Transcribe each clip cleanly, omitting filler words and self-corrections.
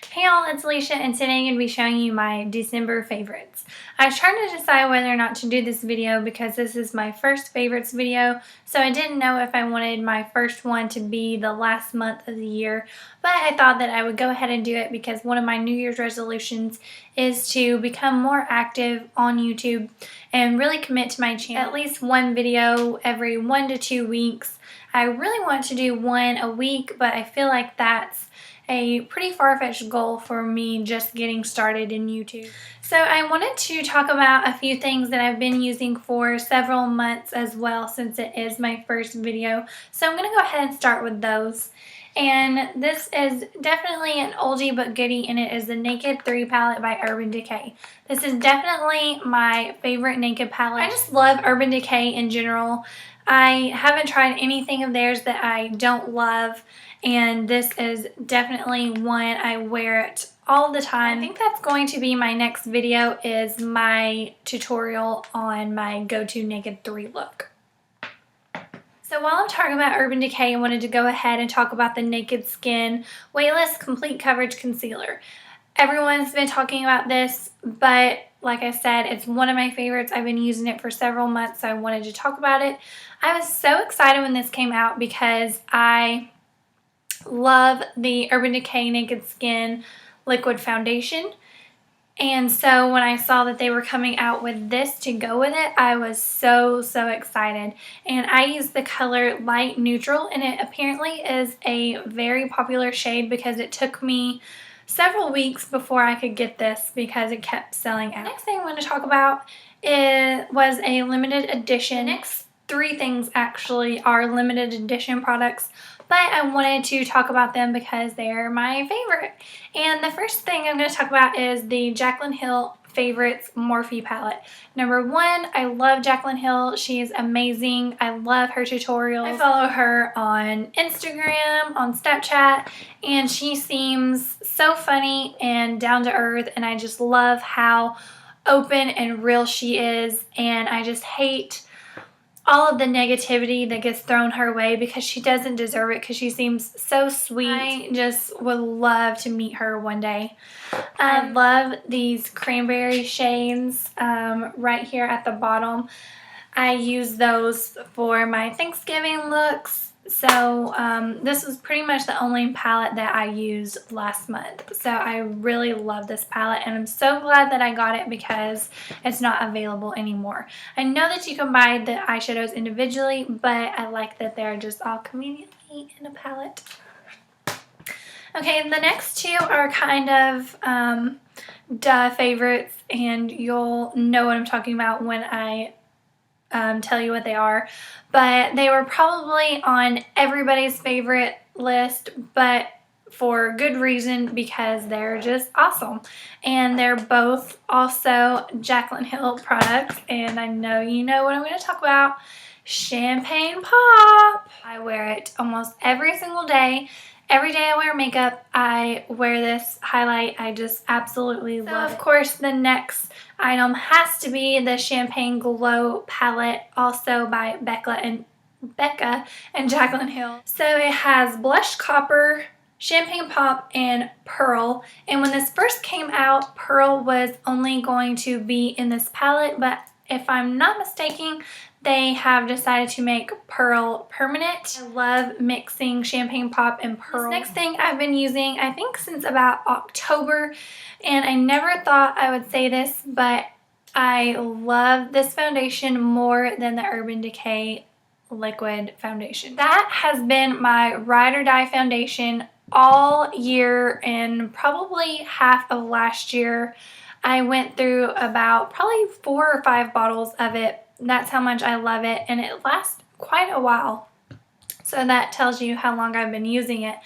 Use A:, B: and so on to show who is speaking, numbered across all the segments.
A: Hey y'all, it's Alicia, and today I'm going to be showing you my December favorites. I was trying to decide whether or not to do this video because this is my first favorites video, so I didn't know if I wanted my first one to be the last month of the year, but I thought that I would go ahead and do it because one of my New Year's resolutions is to become more active on YouTube and really commit to my channel. At least one video every 1 to 2 weeks. I really want to do one a week, but I feel like that's a pretty far-fetched goal for me just getting started in YouTube. So I wanted to talk about a few things that I've been using for several months as well, since it is my first video. So I'm going to go ahead and start with those. And this is definitely an oldie but goodie, and it is the Naked 3 palette by Urban Decay. This is definitely my favorite Naked palette. I just love Urban Decay in general. I haven't tried anything of theirs that I don't love, and this is definitely one I wear it all the time. I think that's going to be my next video, is my tutorial on my go-to Naked 3 look. So while I'm talking about Urban Decay, I wanted to go ahead and talk about the Naked Skin Weightless Complete Coverage Concealer. Everyone's been talking about this, but like I said, it's one of my favorites. I've been using it for several months, so I wanted to talk about it. I was so excited when this came out because I love the Urban Decay Naked Skin Liquid Foundation. And so when I saw that they were coming out with this to go with it, I was so excited. And I use the color Light Neutral, and it apparently is a very popular shade because it took me several weeks before I could get this because it kept selling out. The next thing I want to talk about was a limited edition. The next three things actually are limited edition products, but I wanted to talk about them because they're my favorite. And the first thing I'm going to talk about is the Jaclyn Hill Favorites Morphe palette. Number one, I love Jaclyn Hill. She is amazing. I love her tutorials. I follow her on Instagram, on Snapchat, and she seems so funny and down to earth, and I just love how open and real she is, and I just hate all of the negativity that gets thrown her way because she doesn't deserve it, because she seems so sweet. I just would love to meet her one day. I love these cranberry shades right here at the bottom. I use those for my Thanksgiving looks. So this was pretty much the only palette that I used last month. So I really love this palette, and I'm so glad that I got it because it's not available anymore. I know that you can buy the eyeshadows individually, but I like that they're just all conveniently in a palette. Okay, the next two are kind of duh favorites, and you'll know what I'm talking about when I tell you what they are, but they were probably on everybody's favorite list, but for good reason, because they're just awesome. And they're both also Jaclyn Hill products, and I know you know what I'm going to talk about. Champagne Pop. I wear it almost every single day. Every day I wear makeup, I wear this highlight. I just absolutely love it. Of course, the next item has to be the Champagne Glow palette, also by Becca and Jaclyn Hill. So it has Blush Copper, Champagne Pop, and Pearl. And when this first came out, Pearl was only going to be in this palette, but if I'm not mistaken, they have decided to make Pearl permanent. I love mixing Champagne Pop and Pearl. This next thing I've been using, I think since about October, and I never thought I would say this, but I love this foundation more than the Urban Decay Liquid Foundation. That has been my ride or die foundation all year, and probably half of last year. I went through about probably 4 or 5 bottles of it. That's how much I love it, and it lasts quite a while. So that tells you how long I've been using it.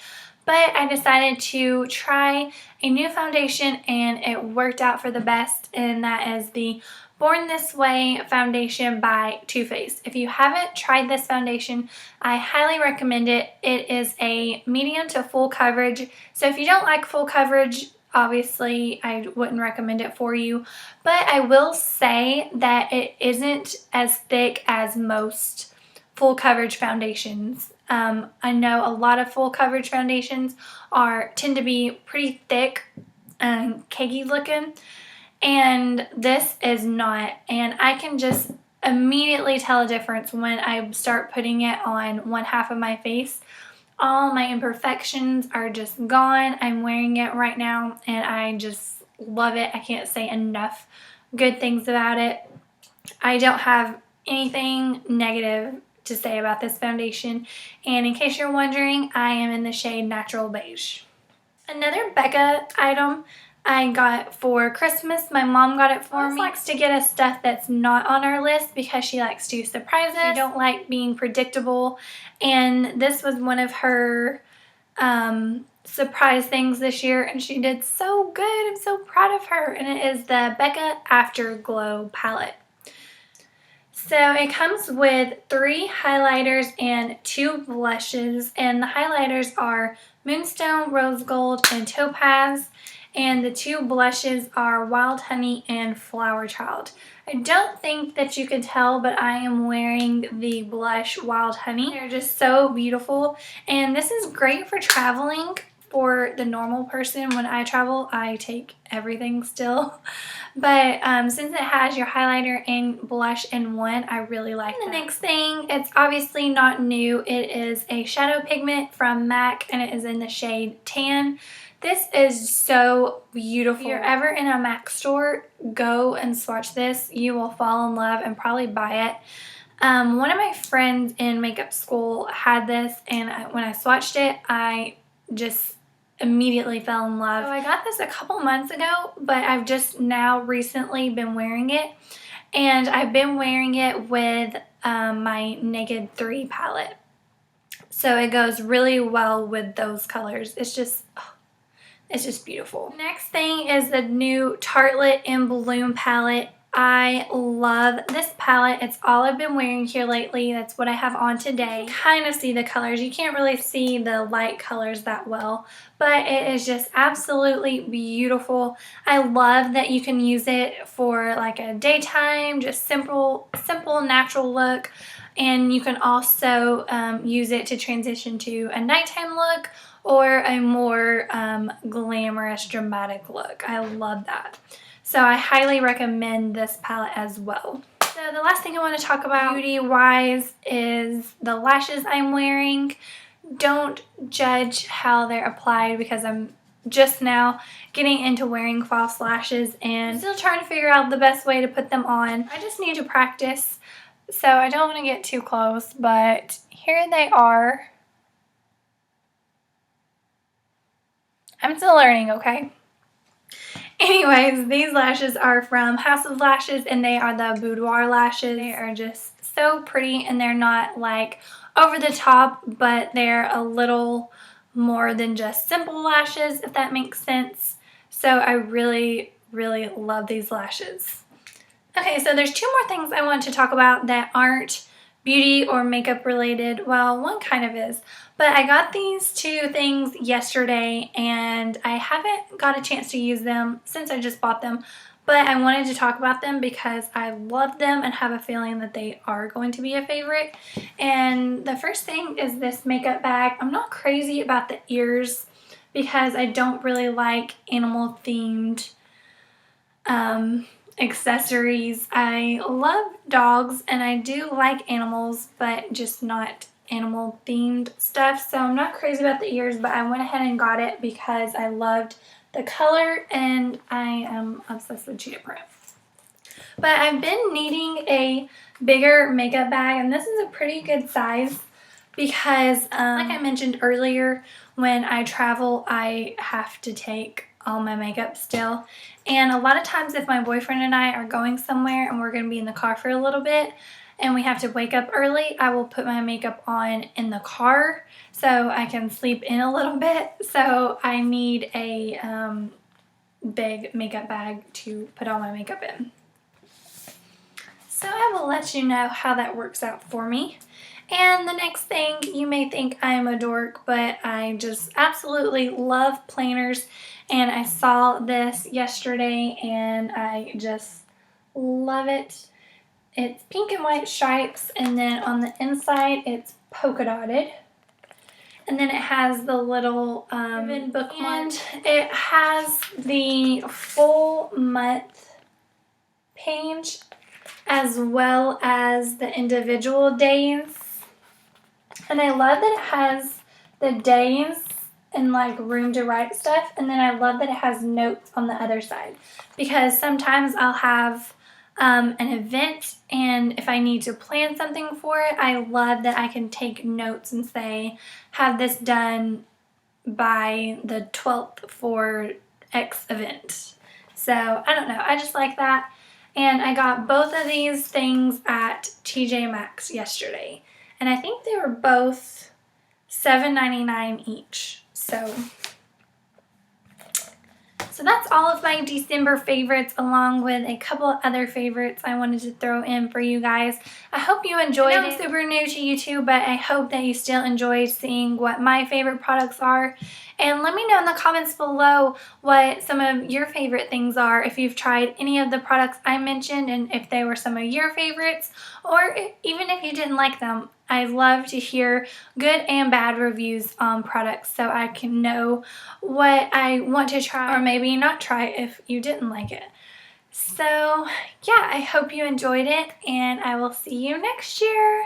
A: But I decided to try a new foundation, and it worked out for the best, and that is the Born This Way foundation by Too Faced. If you haven't tried this foundation, I highly recommend it. It is a medium to full coverage. So if you don't like full coverage, obviously I wouldn't recommend it for you, but I will say that it isn't as thick as most full coverage foundations. I know a lot of full coverage foundations tend to be pretty thick and cakey looking, and this is not, and I can just immediately tell a difference when I start putting it on one half of my face. All my imperfections are just gone. I'm wearing it right now and I just love it. I can't say enough good things about it. I don't have anything negative to say about this foundation, and in case you're wondering, I am in the shade Natural Beige. Another Becca item I got for Christmas. My mom got it for me. She likes to get us stuff that's not on our list because she likes to surprise us. She don't like being predictable, and this was one of her surprise things this year, and she did so good. I'm so proud of her, and it is the Becca Afterglow palette. So it comes with 3 highlighters and 2 blushes, and the highlighters are Moonstone, Rose Gold, and Topaz, and the 2 blushes are Wild Honey and Flower Child. I don't think that you can tell, but I am wearing the blush Wild Honey. They're just so beautiful, and this is great for traveling. For the normal person, when I travel, I take everything still. But since it has your highlighter and blush in one, I really like that. The next thing, it's obviously not new. It is a shadow pigment from MAC, and it is in the shade Tan. This is so beautiful. If you're ever in a MAC store, go and swatch this. You will fall in love and probably buy it. One of my friends in makeup school had this, and when I swatched it, I just immediately fell in love. So I got this a couple months ago, but I've just now recently been wearing it, and I've been wearing it with my Naked 3 palette. So it goes really well with those colors. It's just beautiful. Next thing is the new Tartelette in Bloom palette. I love this palette. It's all I've been wearing here lately. That's what I have on today. You can kind of see the colors. You can't really see the light colors that well, but it is just absolutely beautiful. I love that you can use it for like a daytime, just simple natural look, and you can also use it to transition to a nighttime look or a more glamorous, dramatic look. I love that. So I highly recommend this palette as well. So the last thing I want to talk about beauty-wise is the lashes I'm wearing. Don't judge how they're applied because I'm just now getting into wearing false lashes and still trying to figure out the best way to put them on. I just need to practice, so I don't want to get too close, but here they are. I'm still learning, okay? Anyways, these lashes are from House of Lashes, and they are the boudoir lashes. They are just so pretty, and they're not like over the top, but they're a little more than just simple lashes, if that makes sense. So I really, really love these lashes. Okay, so there's 2 more things I want to talk about that aren't beauty or makeup related. Well, one kind of is, but I got these 2 things yesterday and I haven't got a chance to use them since I just bought them, but I wanted to talk about them because I love them and have a feeling that they are going to be a favorite. And the first thing is this makeup bag. I'm not crazy about the ears because I don't really like animal themed accessories. I love dogs and I do like animals, but just not animal themed stuff. So I'm not crazy about the ears, but I went ahead and got it because I loved the color and I am obsessed with cheetah print. But I've been needing a bigger makeup bag, and this is a pretty good size because like I mentioned earlier, when I travel I have to take all my makeup still, and a lot of times if my boyfriend and I are going somewhere and we're going to be in the car for a little bit and we have to wake up early, I will put my makeup on in the car so I can sleep in a little bit. So I need a big makeup bag to put all my makeup in. So I will let you know how that works out for me. And the next thing, you may think I'm a dork, but I just absolutely love planners, and I saw this yesterday and I just love it. It's pink and white stripes, and then on the inside it's polka dotted. And then it has the little bookmark. And it has the full month page as well as the individual days. And I love that it has the days and like room to write stuff. And then I love that it has notes on the other side, because sometimes I'll have an event, and if I need to plan something for it, I love that I can take notes and say, have this done by the 12th for X event. So I don't know, I just like that. And I got both of these things at TJ Maxx yesterday, and I think they were both $7.99 each. So that's all of my December favorites, along with a couple other favorites I wanted to throw in for you guys. I hope you enjoyed it. I'm super new to YouTube, but I hope that you still enjoyed seeing what my favorite products are. And let me know in the comments below what some of your favorite things are, if you've tried any of the products I mentioned and if they were some of your favorites, or even if you didn't like them. I love to hear good and bad reviews on products so I can know what I want to try or maybe not try if you didn't like it. So yeah, I hope you enjoyed it, and I will see you next year.